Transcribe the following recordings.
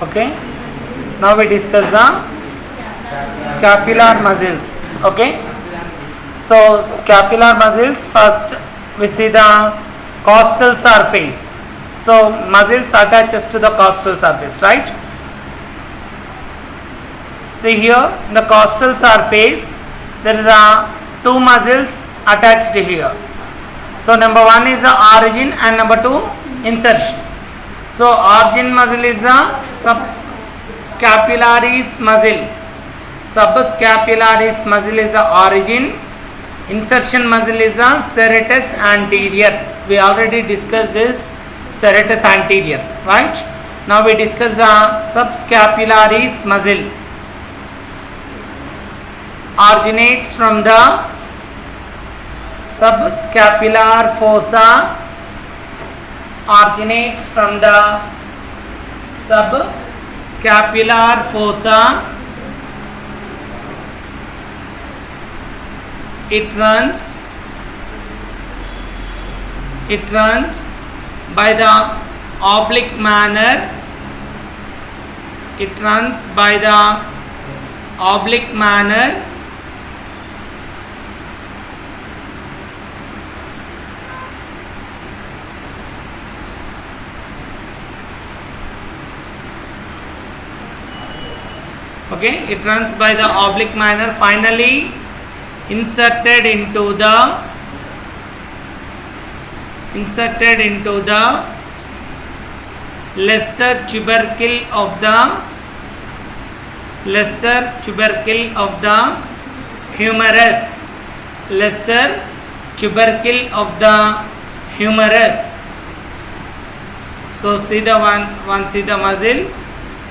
Okay, now we discuss the scapular muscles. Okay, so scapular muscles, first we see the costal surface. So muscles attaches to the costal surface, right? See here, in the costal surface there is a two muscles attached here. So number one is the origin and number two insertion. So origin muscle is the subscapularis muscle. Subscapularis muscle is the origin. Insertion muscle is the serratus anterior. We already discussed this serratus anterior, right? Now we discuss the subscapularis muscle. Originates from the subscapular fossa. Originates from the subscapular fossa. It runs by the oblique manner. It runs by the oblique manner. Okay, it runs by the oblique manner, finally inserted into the lesser tubercle of the humerus. Lesser tubercle of the humerus. So see the one see the muscle,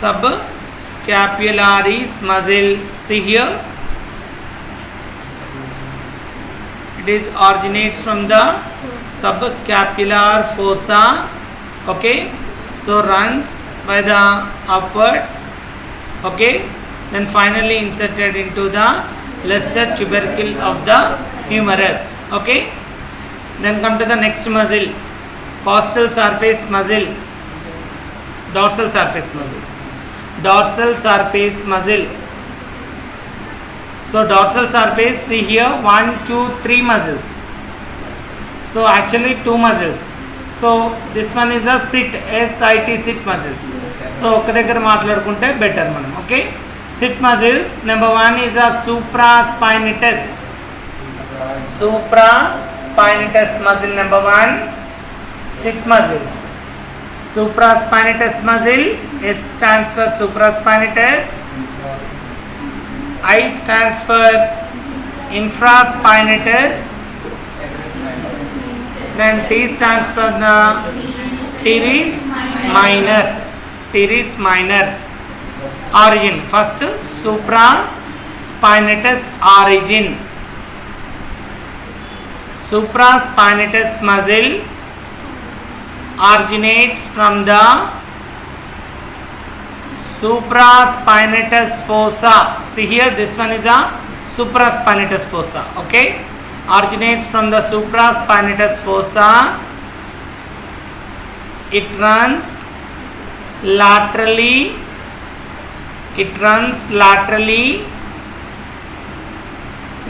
subscapularis muscle. See here, it is originates from the subscapular fossa. Okay, so runs by the upwards. Okay, then finally inserted into the lesser tubercle of the humerus. Okay, then come to the next muscle, costal surface muscle, dorsal surface muscle. Dorsal surface muscle. So dorsal surface, see here 1, 2, 3 muscles. So actually 2 muscles. So this one is a sit, SIT, sit muscles. So ఒక దగ్గర మాట్లాడుకుంటే better మనం. Okay, sit muscles. Number 1 is a supraspinatus. Supraspinatus muscle number 1. Sit muscles. Supraspinatus muscle. S stands for supraspinatus. I stands for infraspinatus. Then T stands for the teres minor. Teres minor. Origin. First supraspinatus origin. Supraspinatus muscle originates from the supraspinatus fossa. See here, this one is a supraspinatus fossa. Okay, originates from the supraspinatus fossa. It runs laterally.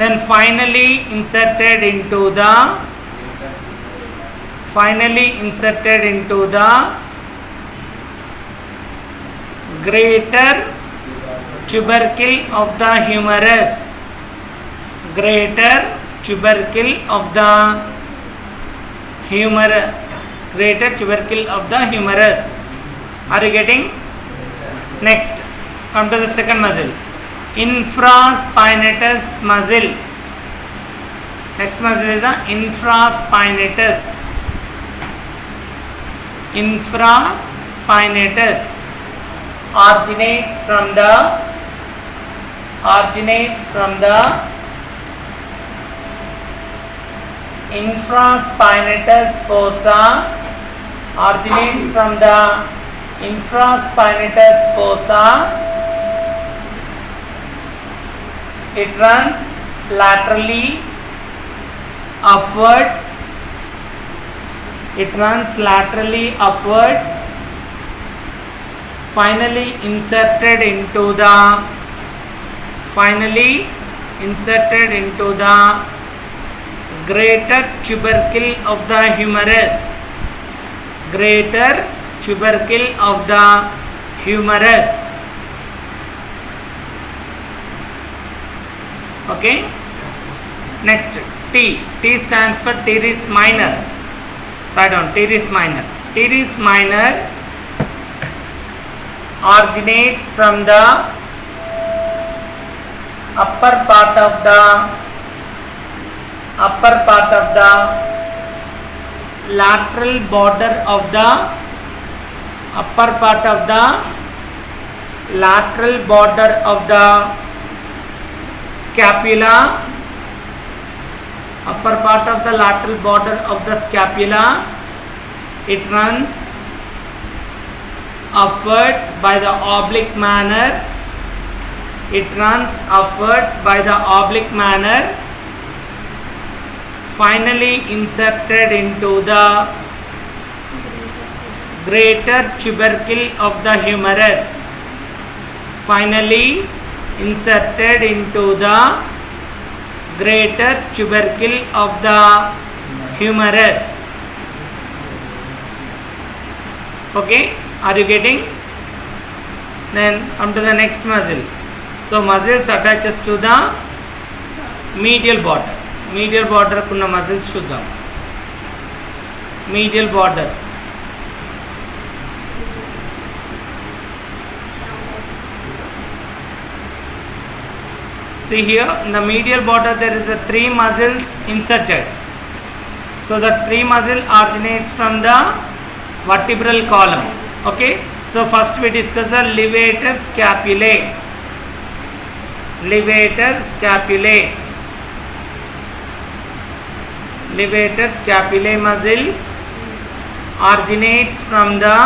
Then finally inserted into the greater tubercle of the humerus. Greater tubercle of the humerus. Are you getting? Next, come to the second muscle, infraspinatus muscle. Next muscle is a infraspinatus. Originates from the infraspinatus fossa. Originates from the infraspinatus fossa. It runs laterally upwards. finally inserted into the greater tubercle of the humerus. Greater tubercle of the humerus. Okay. Next, T. T stands for teres minor. Write down teres minor. Teres minor originates from the upper part of the lateral border of the scapula. Upper part of the lateral border of the scapula. It runs upwards by the oblique manner. Finally inserted into the greater tubercle of the humerus. Okay, are you getting? Then come to the next muscle. So muscles attaches to the medial border. Medial border kunna muscles chuddam. Medial border. See here, in the medial border there is a 3 muscles inserted. So the 3 muscle originates from the vertebral column. Okay, so first we discuss the levator scapulae. Levator scapulae muscle originates from the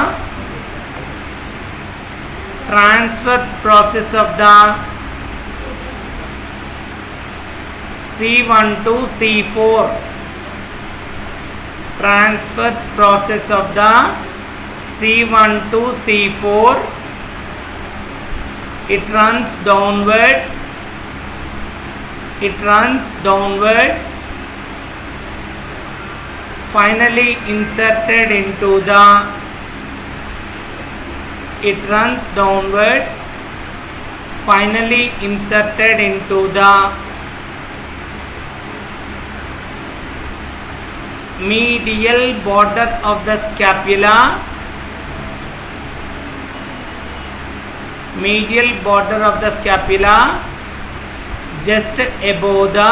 transverse process of the C1 to C4. Transverse process of the C1 to C4. It runs downwards. Finally inserted into the medial border of the scapula. Just above the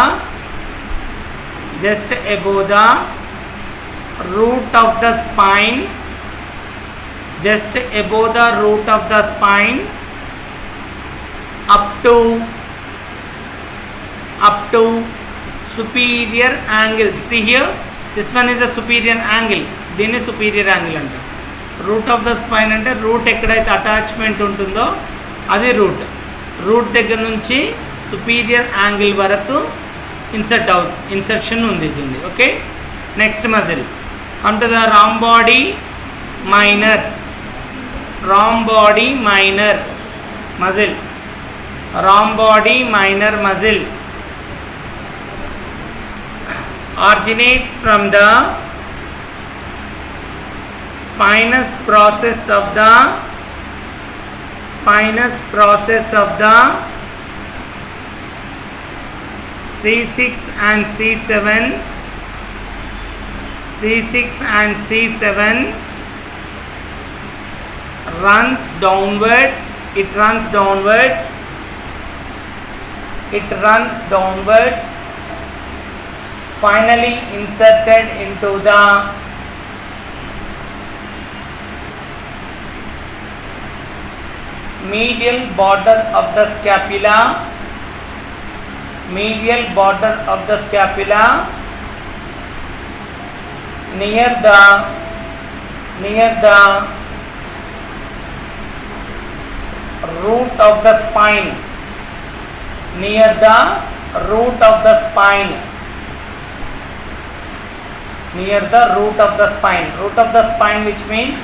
root of the spine. Up to superior angle. See here, this one is a superior angle. This is superior angle anta. Root of the spine ante root ekkadaithe attachment untundo adi root. Root దగ్గర నుంచి superior angle వరకు insertion ఉంది దీన్ని. Okay, next muscle. Come to the rhombody minor muscle. Originates from the spinous process of the C6 and C7 runs downwards. Finally inserted into the medial border of the scapula. Near the root of the spine. Root of the spine, which means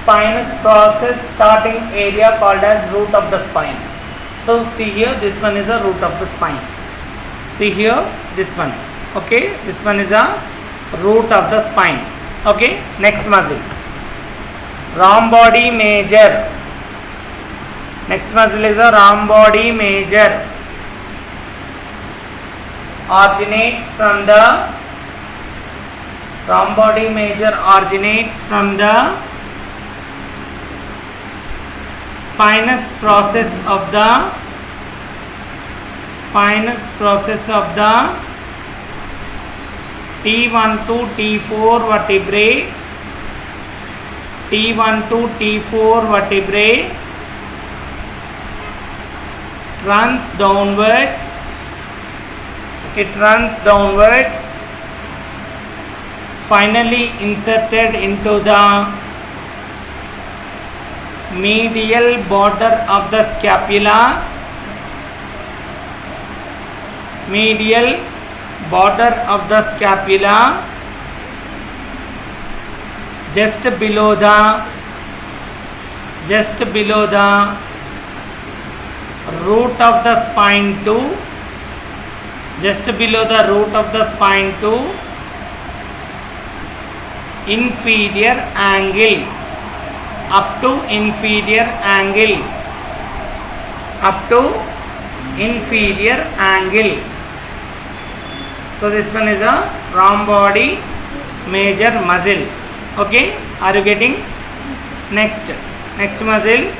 spinous process starting area called as root of the spine. So see here, this one is a root of the spine. See here, this one. Okay, this one is a root of the spine. Okay, next muscle, rhomboidy major. Next muscle is a rhomboidy major. Originates from the rhomboidy major originates from the spinous process of the T1 to T4 vertebrae, T1 to T4 vertebrae, runs downwards. It runs downwards, finally inserted into the medial border of the scapula, medial border of the scapula, just below the root of the spine to, just below the root of the spine to inferior angle, up to inferior angle, up to inferior angle. So this one is a rhomboidy major muscle. Okay, are you getting? Next muscle,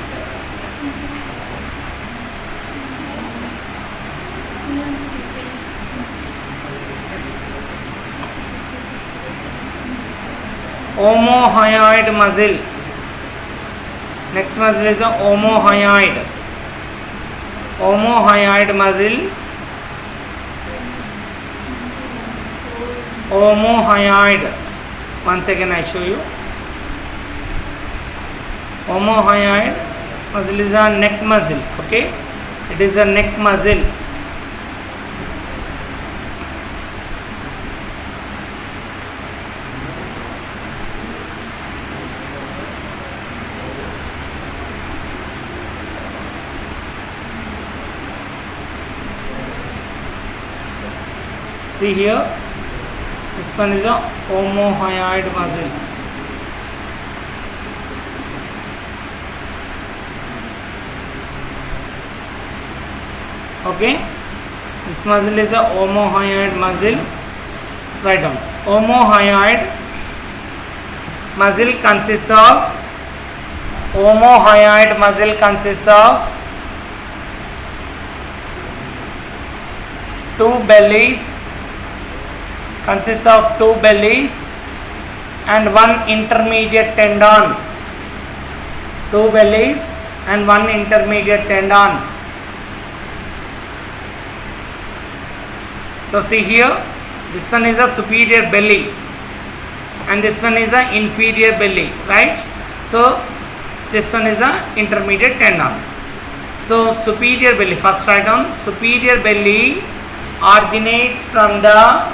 omohyoid muscle. Next muscle is a omohyoid muscle. Omohyoid. Once again I show you. Omohyoid muscle is a neck muscle. Okay, it is a neck muscle. See here, this one is a omohyoid muscle. Okay, this muscle is a omohyoid muscle. Write down. Omohyoid muscle consists of two bellies. Consists of two bellies and one intermediate tendon. Two bellies and one intermediate tendon. So see here, this one is a superior belly and this one is a inferior belly, right? So this one is a intermediate tendon. So superior belly, first write down. Superior belly originates from the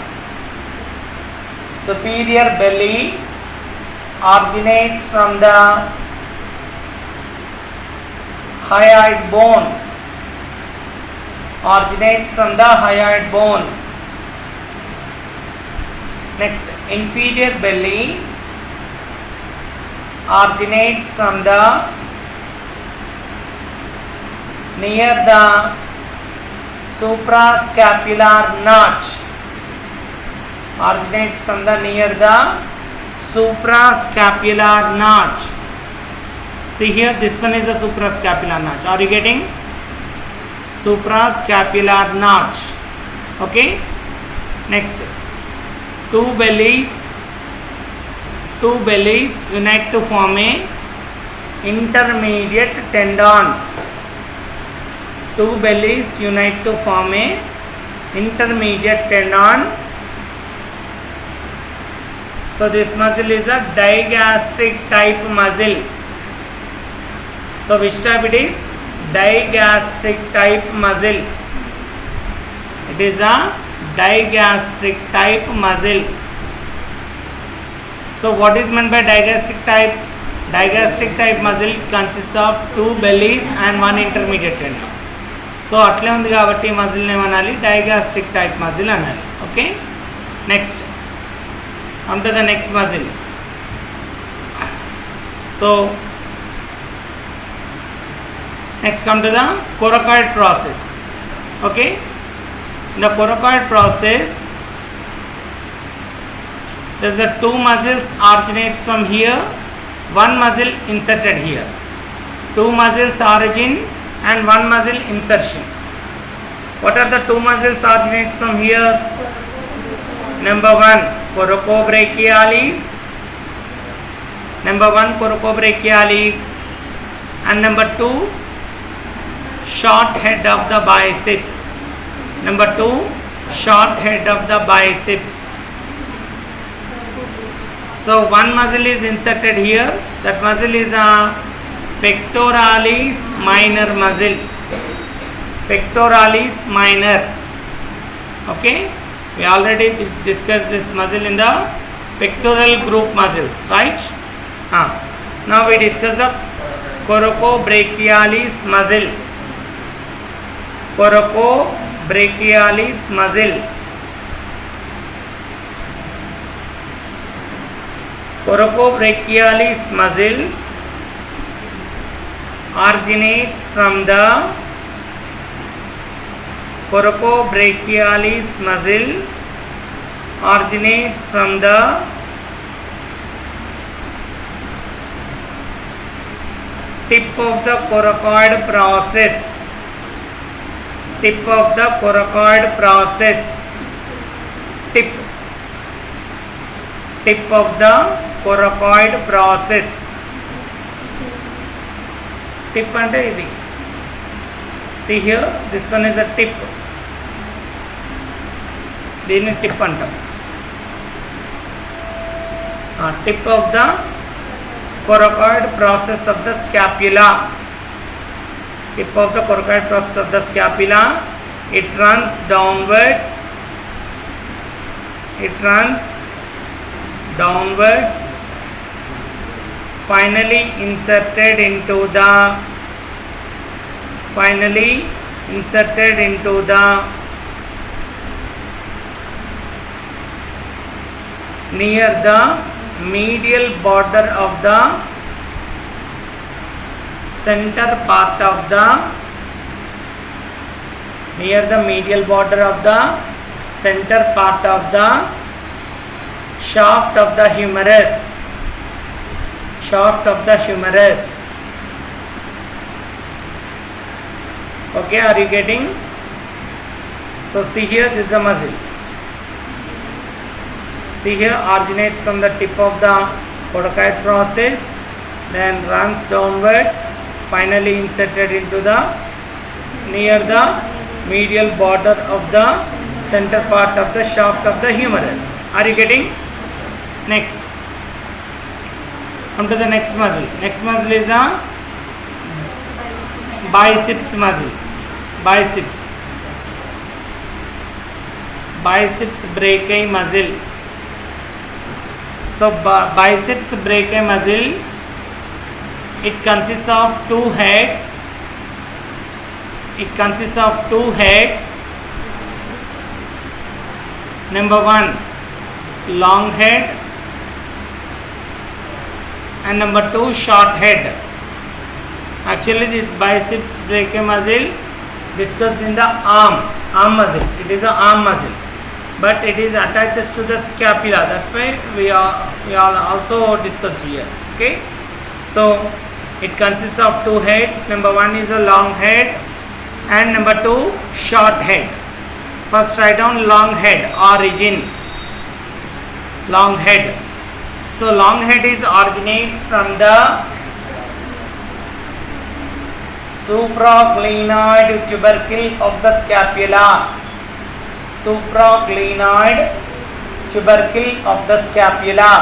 hyoid bone. Next, inferior belly originates from the near the suprascapular notch. Originates from the near the suprascapular notch. See here, this one is a suprascapular notch. Are you getting? Suprascapular notch. Okay. Next, two bellies unite to form a intermediate tendon. Two bellies unite to form a intermediate tendon. So this muscle is a digastric type muscle. So which type it is? Digastric type muscle. It is a digastric type muscle. So what is meant by digastric type? Digastric type muscle consists of 2 bellies and 1 intermediate tendon. So అట్లే ఉంది కాబట్టి మజిల్ని ఏమనాలి, డైగాస్ట్రిక్ type muscle అనాలి. Okay, next come to the next muscle. So next come to the coracoid process. Okay, in the coracoid process there's the 2 muscles originates from here, 1 muscle inserted here. 2 muscles origin and 1 muscle insertion. What are the 2 muscles originates from here? Number 1 coracobrachialis, number 1 coracobrachialis, and number 2 short head of the biceps. Number 2 short head of the biceps. So 1 muscle is inserted here. That muscle is a pectoralis minor muscle. Pectoralis minor. Okay, we already discussed this muscle in the pectoral group muscles, right? Now we discuss the coracobrachialis muscle. Coracobrachialis muscle. Coracobrachialis muscle originates from the coracobrachialis muscle originates from the tip of the coracoid process. Tip of the coracoid process. Tip of the coracoid process. Tip ante idi. See here, this one is a tip. Deenni tip antam. Tip of the coracoid process of the scapula. Tip of the coracoid process of the scapula. It runs downwards. It runs downwards, finally inserted into the near the medial border of the center part of the center part of the shaft of the humerus. Okay, are you getting? So see here, this is the muscle. See here, originates from the tip of the coracoid process, then runs downwards, finally inserted into the near the medial border of the center part of the shaft of the humerus. Are you getting? Next, come to the next muscle. Next muscle is a biceps muscle. Biceps brachii muscle. So biceps brachii muscle, it consists of 2 heads. Number 1 long head and number 2 short head. Actually this biceps brachii muscle discussed in the arm muscle. It is a arm muscle, but it is attaches to the scapula. That's why we are also discussed here. Okay, so it consists of 2 heads. Number 1 is a long head and number 2 short head. First write down long head, origin. Long head. So long head is originates from the supraglenoid tubercle of the scapula. Supraglenoid tubercle of the scapula.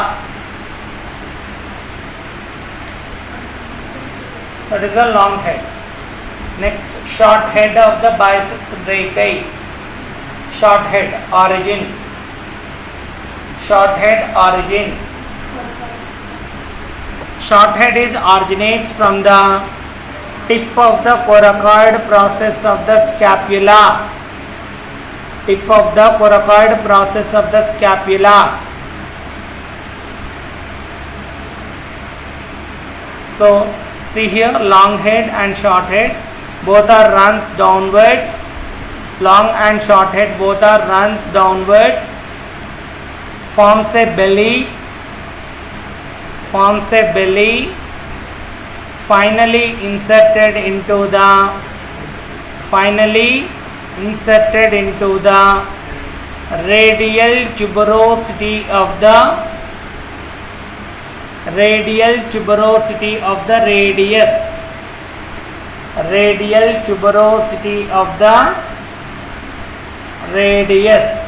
That is a long head. Next, short head of the biceps brachii. Short head, origin. Short head is originates from the tip of the coracoid process of the scapula. Tip of the coracoid process of the scapula. So see here, long head and short head both are runs downwards. Long and short head both are runs downwards. Forms a belly. Forms a belly. Finally inserted into the radial tuberosity of the radius. Radial tuberosity of the radius.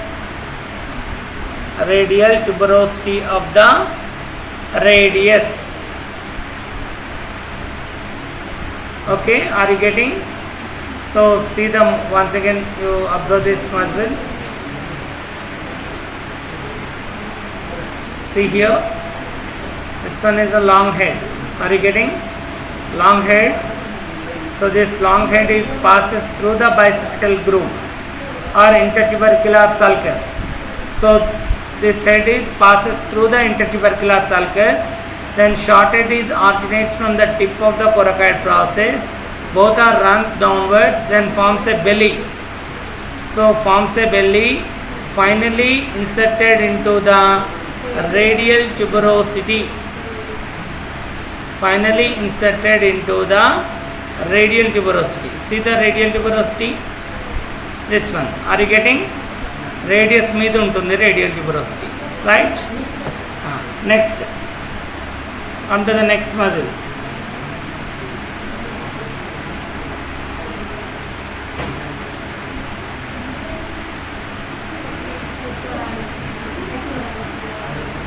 Radial tuberosity of the radius. Okay, are you getting? So see them once again. You observe this muscle. See here, this one is a long head. Are you getting? Long head. So this long head is passes through the bicipital groove or intertubercular sulcus. So this head is passes through the intertubercular sulcus. Then short head is originates from the tip of the coracoid process. Both are runs downwards, then forms a belly. So forms a belly, finally inserted into the radial tuberosity. Finally inserted into the radial tuberosity. See the radial tuberosity? This one. Are you getting? Radius మీద ఉంటుంది radial tuberosity. Right? Next. Come to the next muscle.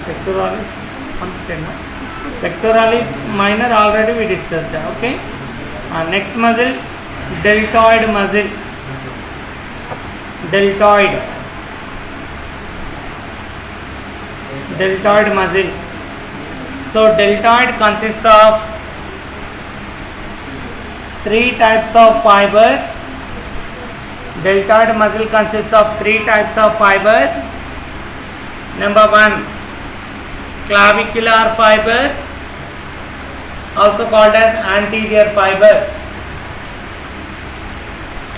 Pectoralis. Pectoralis minor already we discussed. Okay. Next muscle, deltoid muscle. Deltoid muscle. So deltoid consists of three types of fibers. Deltoid muscle consists of three types of fibers. Number one, clavicular fibers, also called as anterior fibers.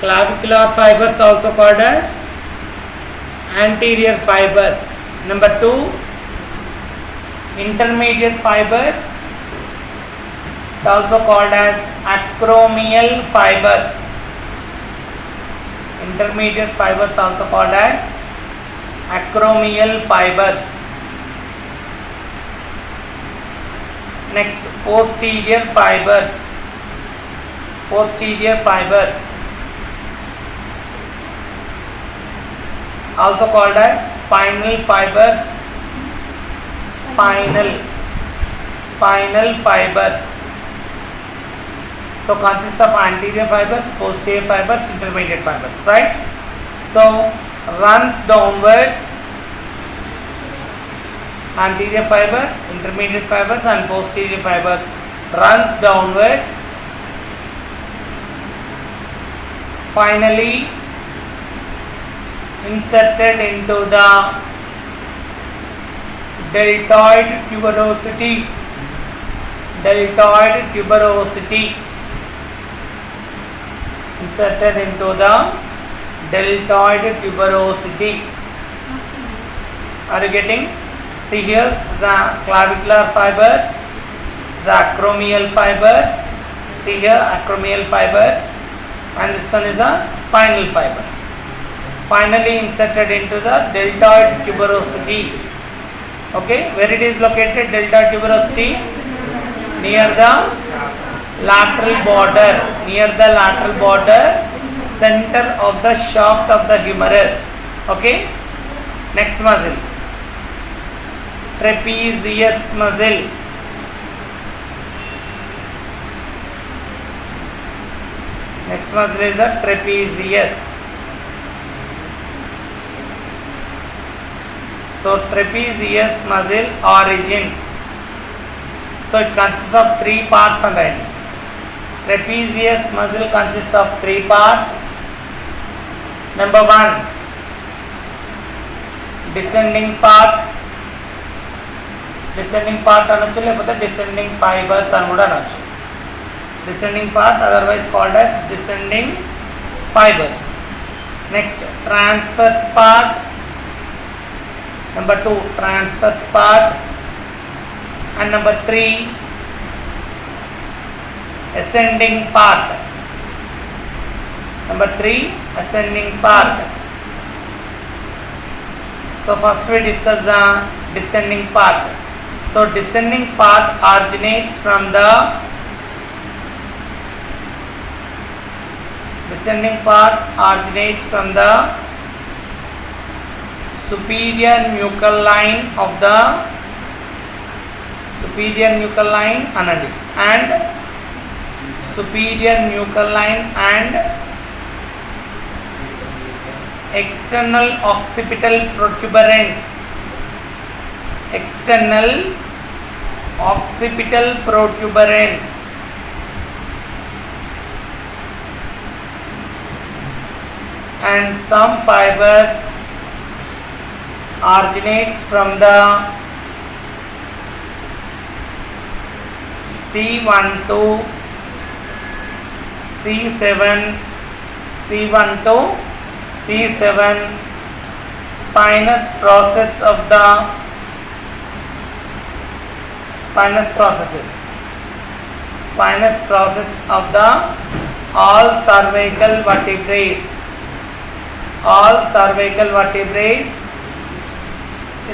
Clavicular fibers also called as anterior fibers. Number two, intermediate fibers, also called as acromial fibers. Intermediate fibers also called as acromial fibers. Next, posterior fibers. Posterior fibers, also called as spinal fibers. Spinal fibers. So consists of anterior fibers, posterior fibers, intermediate fibers, right? So runs downwards, anterior fibers, intermediate fibers and posterior fibers runs downwards, finally inserted into the deltoid tuberosity. Inserted into the deltoid tuberosity. Are you getting? See here, the clavicular fibers, the acromial fibers. See here, acromial fibers, and this one is the spinal fibers. Finally inserted into the deltoid tuberosity. Okay, where it is located, deltoid tuberosity? Near the lateral border, center of the shaft of the humerus. Okay, next muscle, trapezius muscle. Next muscle is a trapezius. So trapezius muscle origin. So it consists of three parts and end. Trapezius muscle consists of three parts. Number one, descending part అనొచ్చు, లేకపోతే descending fibers అని కూడా అనొచ్చు. Descending part, otherwise called as descending fibers. Next, transverse part. Number two, transverse part. And number three, ascending part. Number three, ascending part. So first we discuss the descending part. So descending part originates from the superior nuchal line and external occipital protuberance. And some fibers originates from the C1 to C7 spinous processes of the all cervical vertebrae is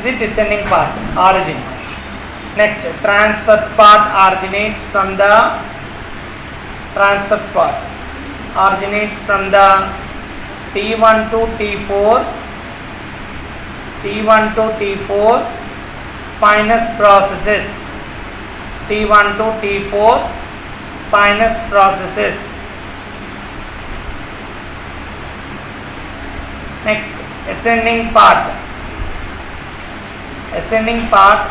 the descending part origin. Next, transverse part originates from the T1 to T4 spinous processes. Next, ascending part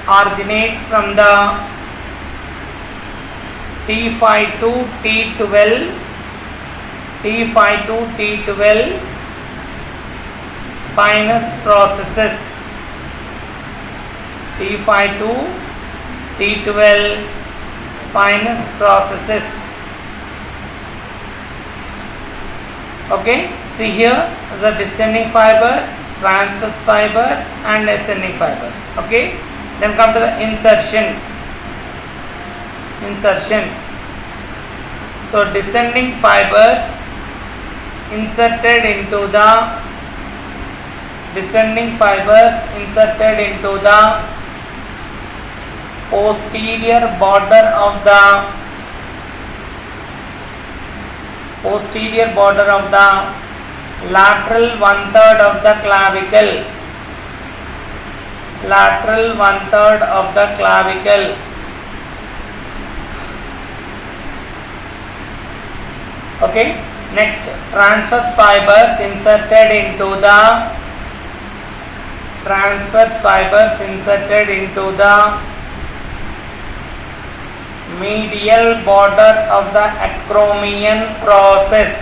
originates from the T5 to T12 spinous processes. Okay, see here the descending fibers, transverse fibers and ascending fibers. Okay, then come to the insertion. So descending fibers inserted into the posterior border of the lateral 1/3 of the clavicle. Okay, next, transverse fibers inserted into the medial border of the acromion process.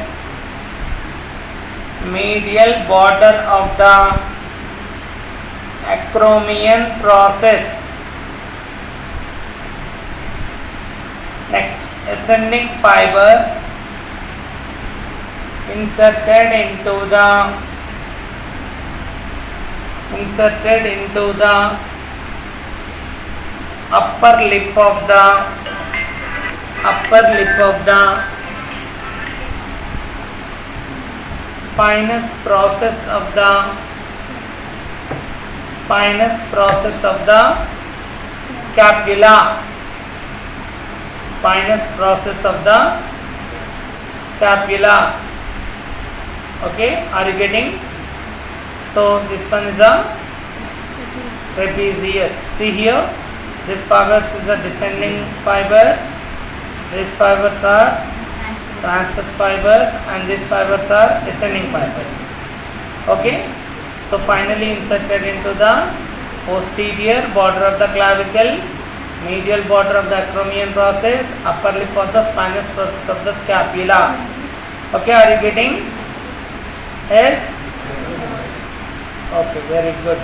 Next, ascending fibers inserted into the upper lip of the spinous process of the scapula. Okay, are you getting? So this one is a trapezius. See here, this fibers is the descending fibers, these fibers are transverse fibers, and these fibers are ascending fibers. Okay, so finally inserted into the posterior border of the clavicle Medial border of the acromion process, upper lip of the spinous process of the scapula. Okay, are you getting? Yes? Okay, very good.